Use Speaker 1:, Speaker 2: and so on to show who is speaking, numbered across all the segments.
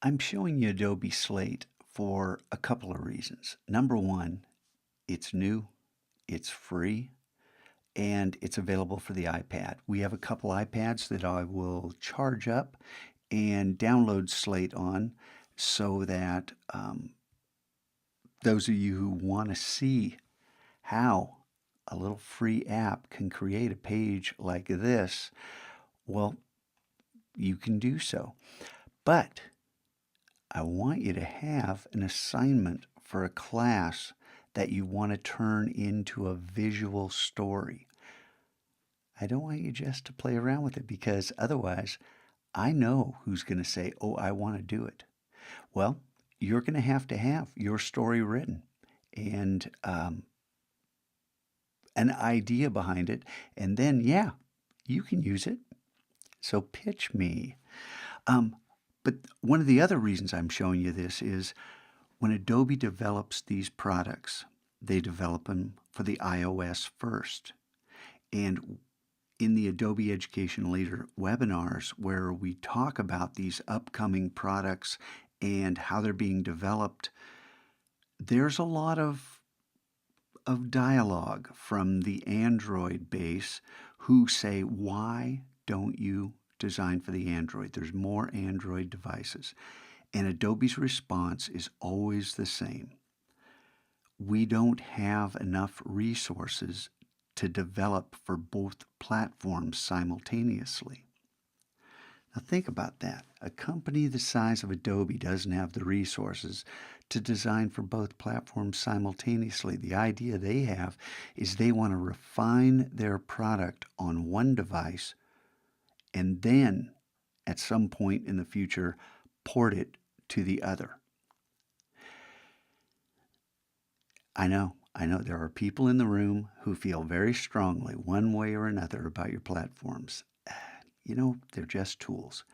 Speaker 1: I'm showing you Adobe Slate for a couple of reasons. Number one, it's new, it's free, and it's available for the iPad. We have a couple iPads that I will charge up and download Slate on so that those of you who want to see how a little free app can create a page like this, well, you can do so. But I want you to have an assignment for a class that you want to turn into a visual story. I don't want you just to play around with it because otherwise, I know who's going to say, "Oh, I want to do it." Well, you're going to have your story written and an idea behind it, and then, yeah, you can use it. So pitch me. Um, but one of the other reasons I'm showing you this is when Adobe develops these products, they develop them for the iOS first. And in the Adobe Education Leader webinars, where we talk about these upcoming products and how they're being developed, there's a lot of dialogue from the Android base who say, why don't you design for the Android? There's more Android devices. And Adobe's response is always the same. We don't have enough resources to develop for both platforms simultaneously. Now think about that. A company the size of Adobe doesn't have the resources to design for both platforms simultaneously. The idea they have is they want to refine their product on one device and then at some point in the future port it to the other. I know there are people in the room who feel very strongly one way or another about your platforms. They're just tools.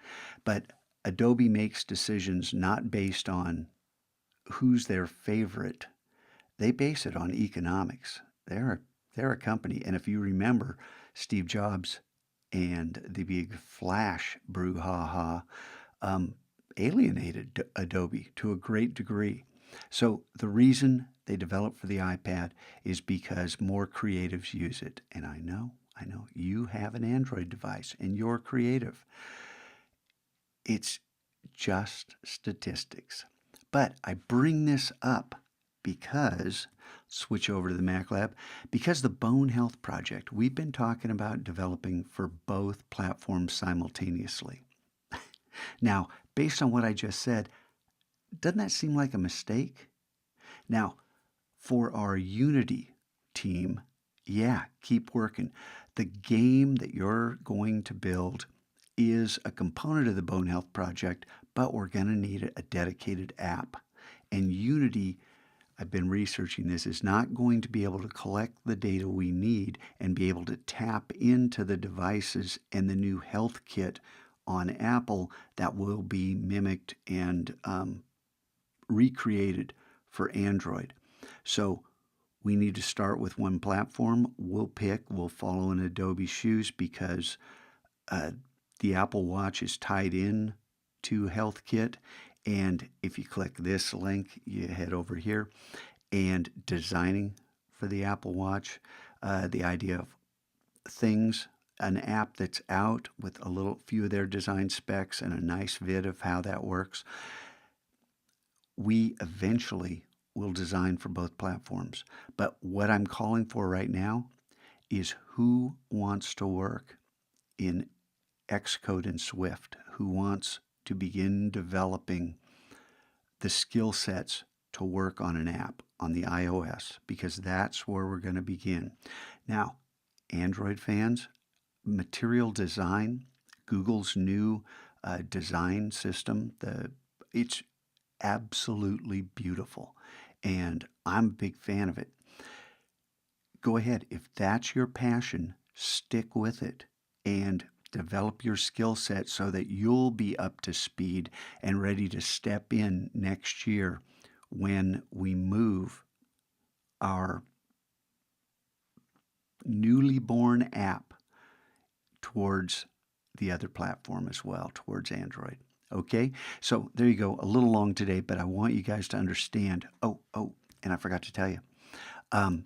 Speaker 1: But Adobe makes decisions not based on who's their favorite. They base it on economics. They're a company, and if you remember Steve Jobs and the big Flash brouhaha, um, alienated Adobe to a great degree. So the reason they developed for the iPad is because more creatives use it. And I know, you have an Android device and you're creative. It's just statistics. But I bring this up because, switch over to the Mac Lab, because the Bone Health Project, we've been talking about developing for both platforms simultaneously. Now, based on what I just said, doesn't that seem like a mistake? Now, for our Unity team, yeah, keep working. The game that you're going to build is a component of the Bone Health Project, but we're going to need a dedicated app. And Unity, I've been researching this, is not going to be able to collect the data we need and be able to tap into the devices and the new health kit on Apple that will be mimicked and recreated for Android. So we need to start with one platform. We'll follow in Adobe shoes because uh, the Apple Watch is tied in to HealthKit. And if you click this link, you head over here and designing for the Apple Watch, the idea of things, an app that's out with a little few of their design specs and a nice vid of how that works. We eventually will design for both platforms. But what I'm calling for right now is who wants to work in Xcode and Swift, who wants to begin developing the skill sets to work on an app on the iOS, because that's where we're going to begin. Now, Android fans, Material Design, Google's new design system, it's absolutely beautiful. And I'm a big fan of it. Go ahead. If that's your passion, stick with it and develop your skill set so that you'll be up to speed and ready to step in next year when we move our newly born app towards the other platform as well, towards Android. Okay? So there you go. A little long today, but I want you guys to understand. And I forgot to tell you. Um,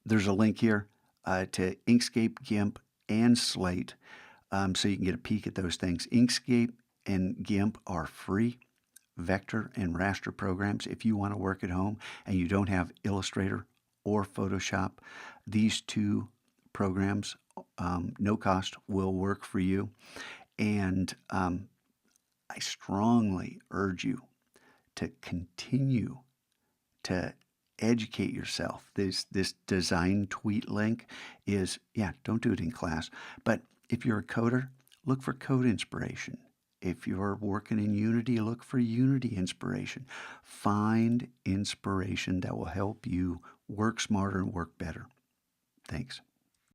Speaker 1: there's a link here to Inkscape, GIMP, and Slate, so you can get a peek at those things. Inkscape and GIMP are free vector and raster programs. If you want to work at home and you don't have Illustrator or Photoshop, these two programs, no cost, will work for you. And I strongly urge you to continue to educate yourself. This design tweet link is, yeah, don't do it in class. But if you're a coder, look for code inspiration. If you're working in Unity, look for Unity inspiration. Find inspiration that will help you work smarter and work better. Thanks.